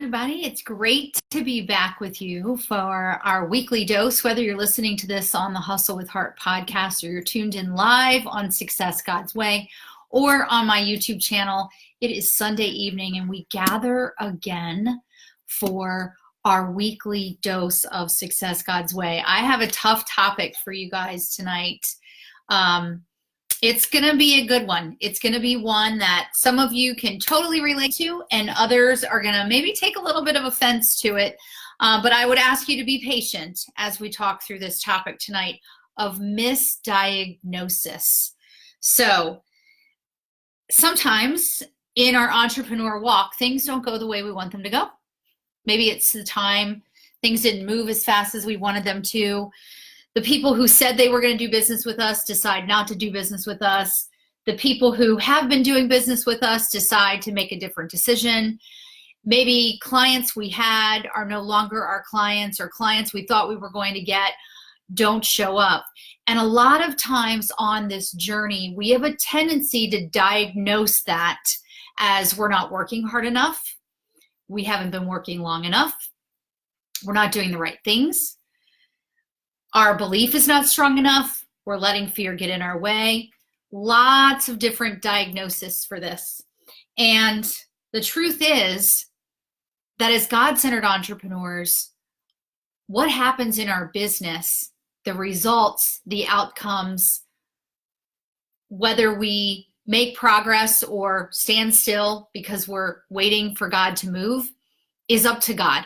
everybody. It's great to be back with you for our weekly dose, whether you're listening to this on the Hustle with Heart podcast or you're tuned in live on Success God's Way or on my YouTube channel. It is Sunday evening and we gather again for our weekly dose of Success God's Way. I have a tough topic for you guys tonight. It's going to be a good one. It's going to be one that some of you can totally relate to and others are going to maybe take a little bit of offense to it. But I would ask you to be patient as we talk through this topic tonight of misdiagnosis. So sometimes in our entrepreneur walk, things don't go the way we want them to go. Maybe it's the time things didn't move as fast as we wanted them to. The people who said they were going to do business with us decide not to do business with us. The people who have been doing business with us decide to make a different decision. Maybe clients we had are no longer our clients, or clients we thought we were going to get don't show up. And a lot of times on this journey, we have a tendency to diagnose that as we're not working hard enough. We haven't been working long enough. We're not doing the right things. Our belief is not strong enough. We're letting fear get in our way. Lots of different diagnoses for this. And the truth is that as God-centered entrepreneurs, what happens in our business, the results, the outcomes, whether we make progress or stand still because we're waiting for God to move, is up to God.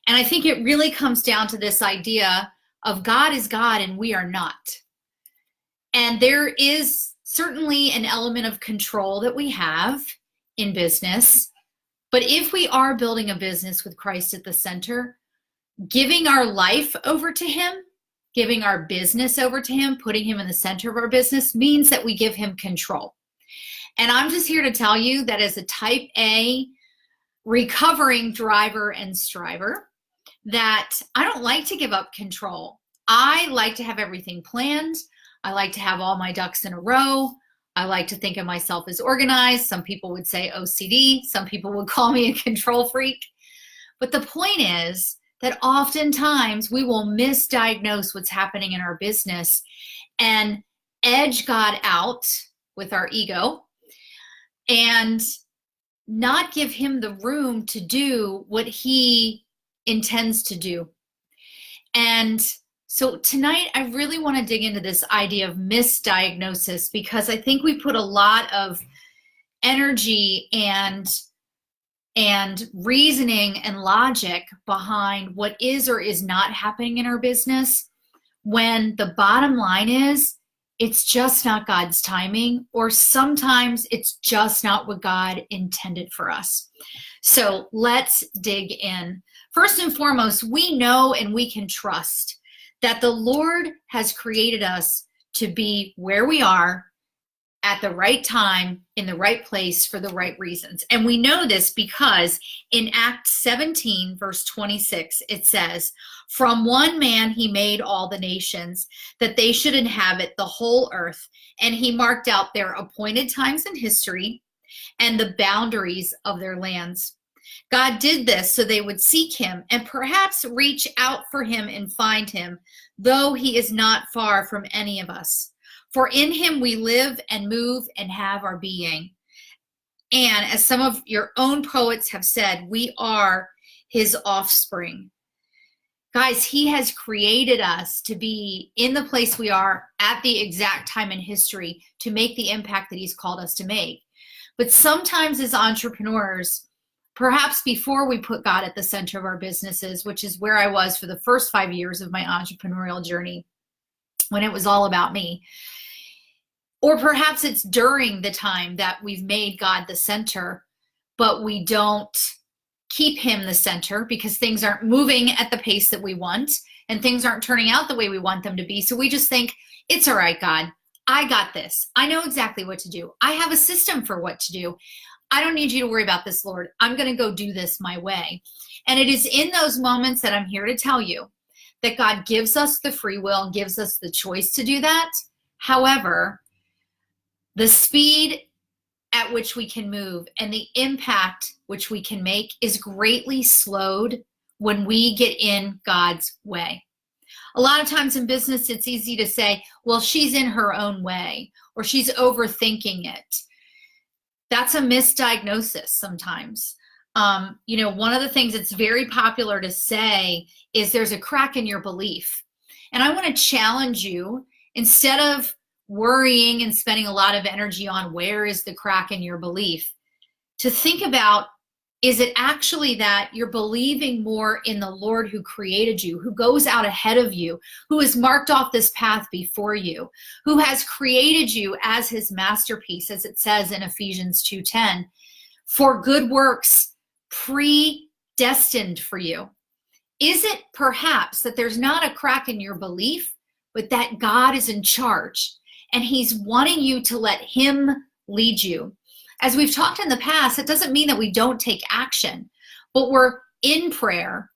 And I think it really comes down to this idea of God is God and we are not. And there is certainly an element of control that we have in business. But if we are building a business with Christ at the center, giving our life over to Him, giving our business over to Him, putting Him in the center of our business means that we give Him control. And I'm just here to tell you that as a type A recovering driver and striver, that I don't like to give up control. I like to have everything planned. I like to have all my ducks in a row. I like to think of myself as organized. Some people would say OCD. Some people would call me a control freak. But the point is that oftentimes we will misdiagnose what's happening in our business and edge God out with our ego and not give Him the room to do what He intends to do. And so tonight I really want to dig into this idea of misdiagnosis because I think we put a lot of energy and reasoning and logic behind what is or is not happening in our business when the bottom line is it's just not God's timing, or sometimes it's just not what God intended for us. So let's dig in. First and foremost, we know and we can trust that the Lord has created us to be where we are at the right time, in the right place, for the right reasons. And we know this because in Acts 17, verse 26, it says, "From one man He made all the nations, that they should inhabit the whole earth, and He marked out their appointed times in history and the boundaries of their lands." God did this so they would seek Him and perhaps reach out for Him and find Him, though He is not far from any of us. For in Him we live and move and have our being. And as some of your own poets have said, we are His offspring. Guys, He has created us to be in the place we are at the exact time in history to make the impact that He's called us to make. But sometimes as entrepreneurs, perhaps before we put God at the center of our businesses, which is where I was for the first 5 years of my entrepreneurial journey, when it was all about me, or perhaps it's during the time that we've made God the center, but we don't keep Him the center because things aren't moving at the pace that we want and things aren't turning out the way we want them to be. So we just think, it's all right, God, I got this. I know exactly what to do. I have a system for what to do. I don't need you to worry about this, Lord. I'm going to go do this my way. And it is in those moments that I'm here to tell you that God gives us the free will and gives us the choice to do that. However, the speed at which we can move and the impact which we can make is greatly slowed when we get in God's way. A lot of times in business, it's easy to say, well, she's in her own way, or she's overthinking it. That's a misdiagnosis sometimes. One of the things that's very popular to say is there's a crack in your belief. And I want to challenge you, instead of worrying and spending a lot of energy on where is the crack in your belief, to think about, is it actually that you're believing more in the Lord who created you, who goes out ahead of you, who has marked off this path before you, who has created you as his masterpiece, as it says in Ephesians 2:10, for good works predestined for you? Is it perhaps that there's not a crack in your belief, but that God is in charge and he's wanting you to let him lead you? As we've talked in the past, it doesn't mean that we don't take action, but we're in prayer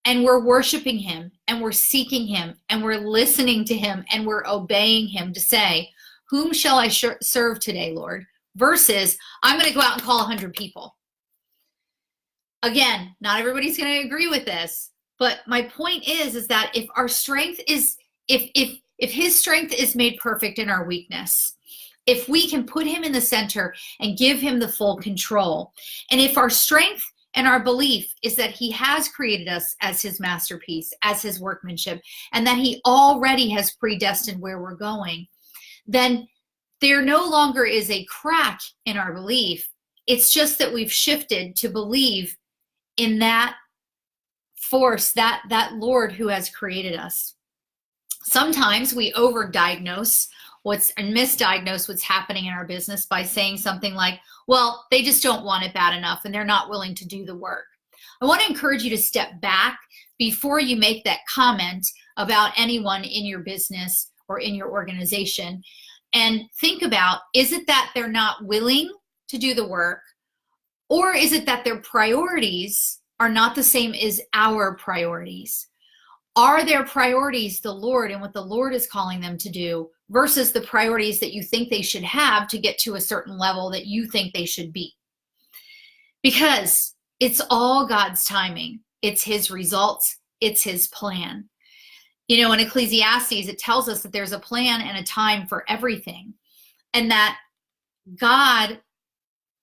and we're worshiping him and we're seeking him and we're listening to him and we're obeying him to say, whom shall I serve today, Lord? Versus, I'm going to go out and call 100 people. Again, not everybody's going to agree with this, but my point is that if our strength is, if his strength is made perfect in our weakness, if we can put him in the center and give him the full control, and if our strength and our belief is that he has created us as his masterpiece, as his workmanship, and that he already has predestined where we're going, then there no longer is a crack in our belief. It's just that we've shifted to believe in that force, that Lord who has created us. Sometimes we overdiagnose and misdiagnose what's happening in our business by saying something like, well, they just don't want it bad enough and they're not willing to do the work. I want to encourage you to step back before you make that comment about anyone in your business or in your organization and think about, is it that they're not willing to do the work, or is it that their priorities are not the same as our priorities? Are their priorities the Lord and what the Lord is calling them to do versus the priorities that you think they should have to get to a certain level that you think they should be? Because it's all God's timing. It's his results. It's his plan. You know, in Ecclesiastes, it tells us that there's a plan and a time for everything, and that God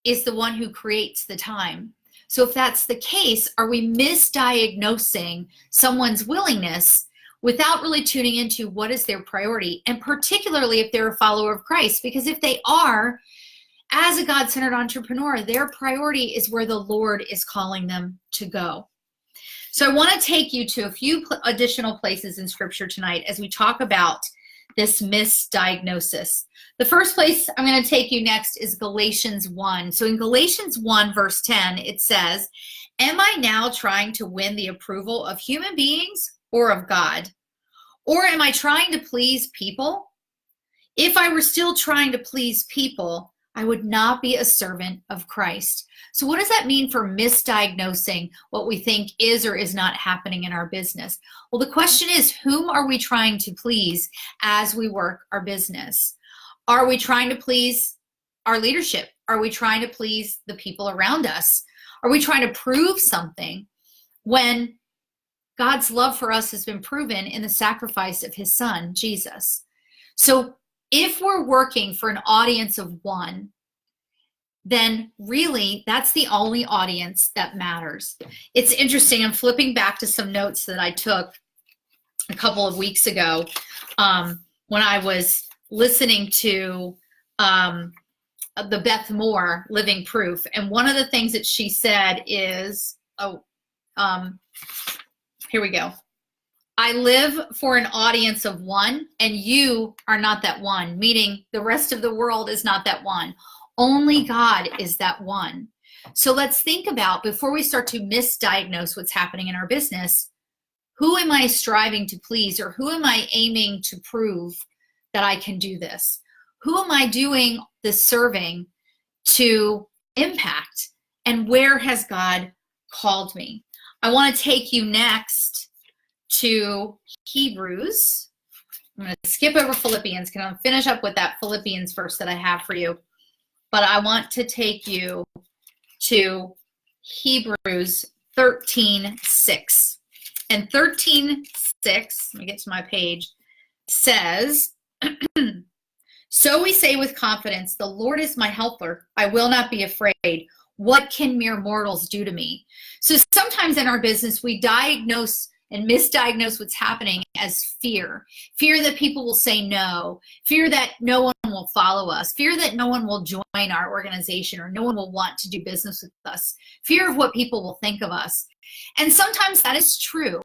is the one who creates the time. So if that's the case, are we misdiagnosing someone's willingness without really tuning into what is their priority, and particularly if they're a follower of Christ? Because if they are, as a God-centered entrepreneur, their priority is where the Lord is calling them to go. So I want to take you to a few additional places in Scripture tonight as we talk about this misdiagnosis. The first place I'm going to take you next is Galatians 1. So in Galatians 1, verse 10, it says, am I now trying to win the approval of human beings or of God? Or am I trying to please people? If I were still trying to please people, I would not be a servant of Christ. So what does that mean for misdiagnosing what we think is or is not happening in our business? Well, the question is, whom are we trying to please as we work our business? Are we trying to please our leadership? Are we trying to please the people around us? Are we trying to prove something when God's love for us has been proven in the sacrifice of his son, Jesus? So if we're working for an audience of one, then really that's the only audience that matters. It's interesting. I'm flipping back to some notes that I took a couple of weeks ago when I was listening to the Beth Moore Living Proof. And one of the things that she said is, here we go. I live for an audience of one, and you are not that one, meaning the rest of the world is not that one. Only God is that one. So let's think about, before we start to misdiagnose what's happening in our business, who am I striving to please, or who am I aiming to prove that I can do this? Who am I doing the serving to impact, and where has God called me? I want to take you next to Hebrews. I'm going to skip over Philippians because I'll finish up with that Philippians verse that I have for you. but I want to take you to Hebrews 13:6. And 13:6, let me get to my page, says, so we say with confidence, the Lord is my helper. I will not be afraid. What can mere mortals do to me? So sometimes in our business, we diagnose and misdiagnose what's happening as fear. Fear that people will say no. Fear that no one will follow us. Fear that no one will join our organization or no one will want to do business with us. Fear of what people will think of us. And sometimes that is true,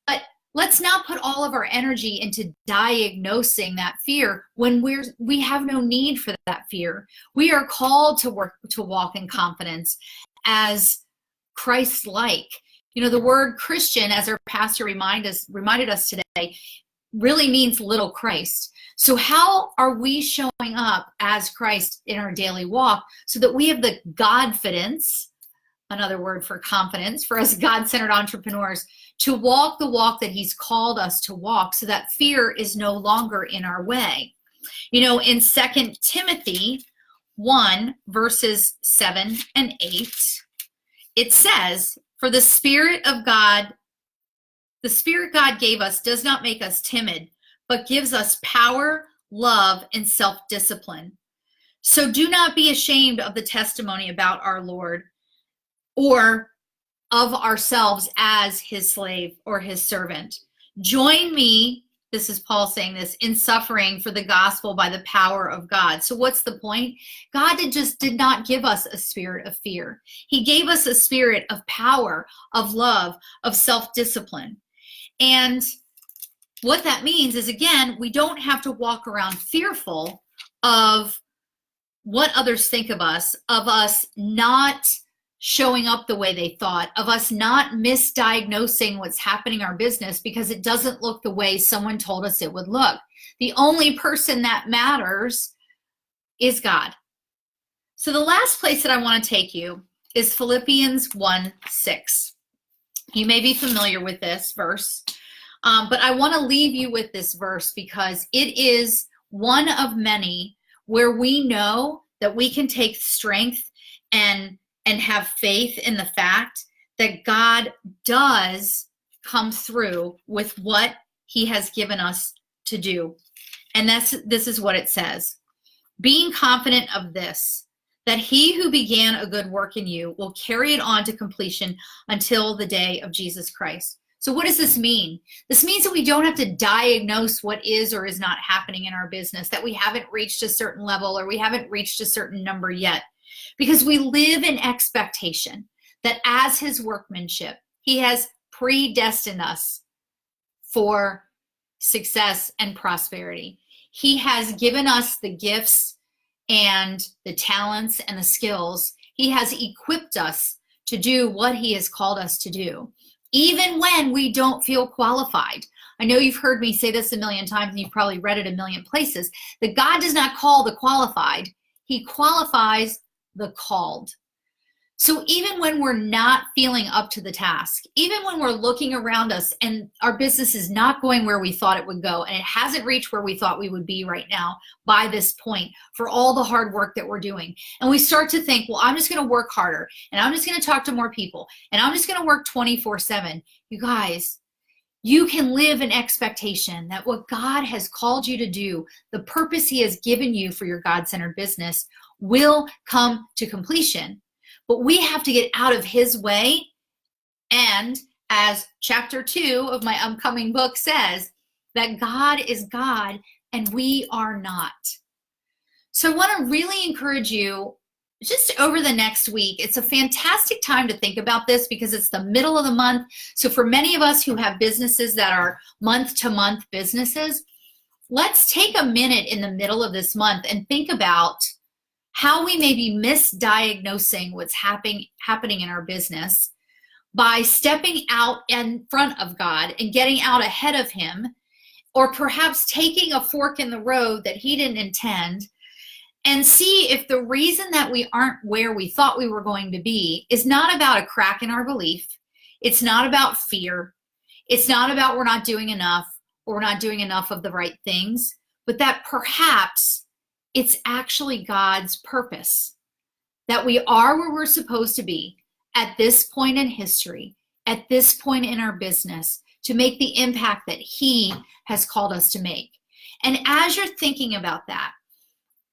but let's not put all of our energy into diagnosing that fear when we have no need for that fear. We are called to walk in confidence as Christ-like. You know, the word Christian, as our pastor reminded us today, really means little Christ. So how are we showing up as Christ in our daily walk so that we have the Godfidence, another word for confidence, for us God-centered entrepreneurs, to walk the walk that he's called us to walk so that fear is no longer in our way. You know, in 2 Timothy 1, verses 7 and 8, it says, for the Spirit God gave us does not make us timid, but gives us power, love, and self-discipline. So do not be ashamed of the testimony about our Lord or of ourselves as his slave or his servant. Join me, this is Paul saying this, in suffering for the gospel by the power of God. So what's the point? God did not give us a spirit of fear. He gave us a spirit of power, of love, of self-discipline. And what that means is, again, we don't have to walk around fearful of what others think of us not showing up the way they thought, of us not misdiagnosing what's happening in our business because it doesn't look the way someone told us it would look. The only person that matters is God. So the last place that I want to take you is Philippians 1:6. You may be familiar with this verse, but I want to leave you with this verse because it is one of many where we know that we can take strength and have faith in the fact that God does come through with what he has given us to do. And this is what it says. Being confident of this, that he who began a good work in you will carry it on to completion until the day of Jesus Christ. So what does this mean? This means that we don't have to diagnose what is or is not happening in our business, that we haven't reached a certain level or we haven't reached a certain number yet. Because we live in expectation that as his workmanship, he has predestined us for success and prosperity. He has given us the gifts and the talents and the skills. He has equipped us to do what he has called us to do, even when we don't feel qualified. I know you've heard me say this a million times and you've probably read it a million places, that God does not call the qualified. He qualifies the called. So even when we're not feeling up to the task, even when we're looking around us and our business is not going where we thought it would go and it hasn't reached where we thought we would be right now by this point for all the hard work that we're doing, and we start to think, well, I'm just going to work harder and I'm just going to talk to more people and I'm just going to work 24/7. You guys, you can live in expectation that what God has called you to do, the purpose he has given you for your God-centered business, will come to completion. But we have to get out of his way. And as chapter 2 of my upcoming book says, that God is God and we are not. So I want to really encourage you just over the next week. It's a fantastic time to think about this because it's the middle of the month. So for many of us who have businesses that are month-to-month businesses, let's take a minute in the middle of this month and think about how we may be misdiagnosing what's happening in our business by stepping out in front of God and getting out ahead of him, or perhaps taking a fork in the road that he didn't intend, and see if the reason that we aren't where we thought we were going to be is not about a crack in our belief. It's not about fear. It's not about we're not doing enough or we're not doing enough of the right things, but that perhaps It's actually God's purpose that we are where we're supposed to be at this point in history, at this point in our business, to make the impact that He has called us to make. And as you're thinking about that,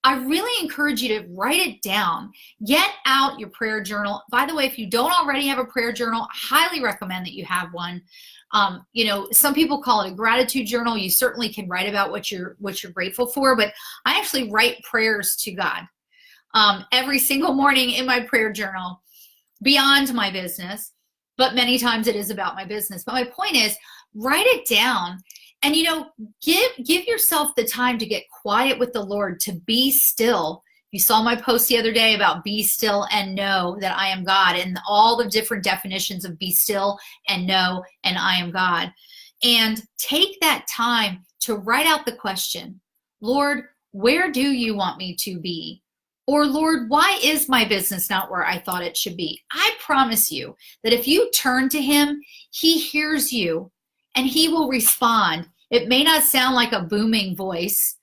I really encourage you to write it down. Get out your prayer journal. By the way, if you don't already have a prayer journal, I highly recommend that you have one. Some people call it a gratitude journal. You certainly can write about what you're grateful for, but I actually write prayers to God every single morning in my prayer journal, beyond my business, but many times it is about my business. But my point is, write it down. And, give yourself the time to get quiet with the Lord, to be still. You saw my post the other day about be still and know that I am God, and all the different definitions of be still and know and I am God. And take that time to write out the question, Lord, where do you want me to be? Or Lord, why is my business not where I thought it should be? I promise you that if you turn to Him, He hears you and He will respond. It may not sound like a booming voice,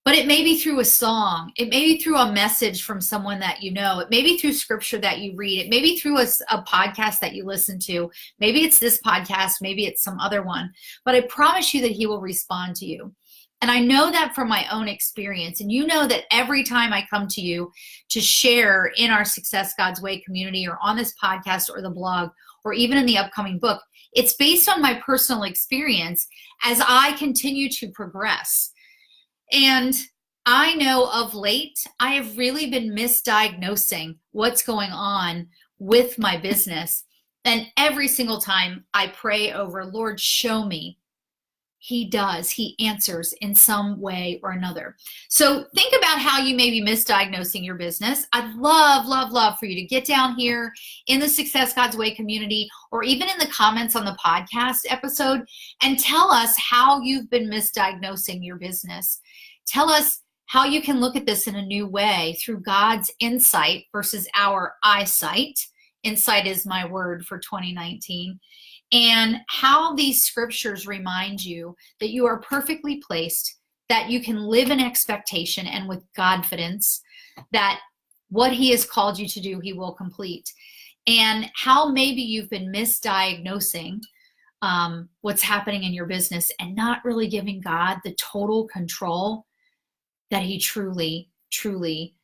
but it may be through a song. It may be through a message from someone that you know. It may be through scripture that you read. It may be through a podcast that you listen to. Maybe it's this podcast. Maybe it's some other one. But I promise you that He will respond to you. And I know that from my own experience. And you know that every time I come to you to share in our Success God's Way community, or on this podcast or the blog, or even in the upcoming book, it's based on my personal experience as I continue to progress. And I know of late, I have really been misdiagnosing what's going on with my business. And every single time I pray over, Lord, show me. He does. He answers in some way or another. So think about how you may be misdiagnosing your business. I'd love, love, love for you to get down here in the Success God's Way community, or even in the comments on the podcast episode, and tell us how you've been misdiagnosing your business. Tell us how you can look at this in a new way through God's insight versus our eyesight. Insight is my word for 2019. And how these scriptures remind you that you are perfectly placed, that you can live in expectation and with confidence that what He has called you to do, He will complete. And how maybe you've been misdiagnosing what's happening in your business and not really giving God the total control that He truly, truly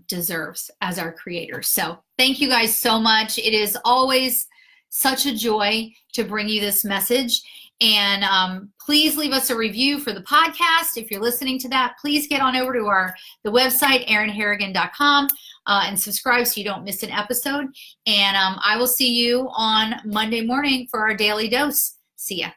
deserves as our Creator. So thank you guys so much. It is always such a joy to bring you this message. And please leave us a review for the podcast. If you're listening to that, please get on over to the website, erinharrigan.com, and subscribe so you don't miss an episode. And I will see you on Monday morning for our daily dose. See ya.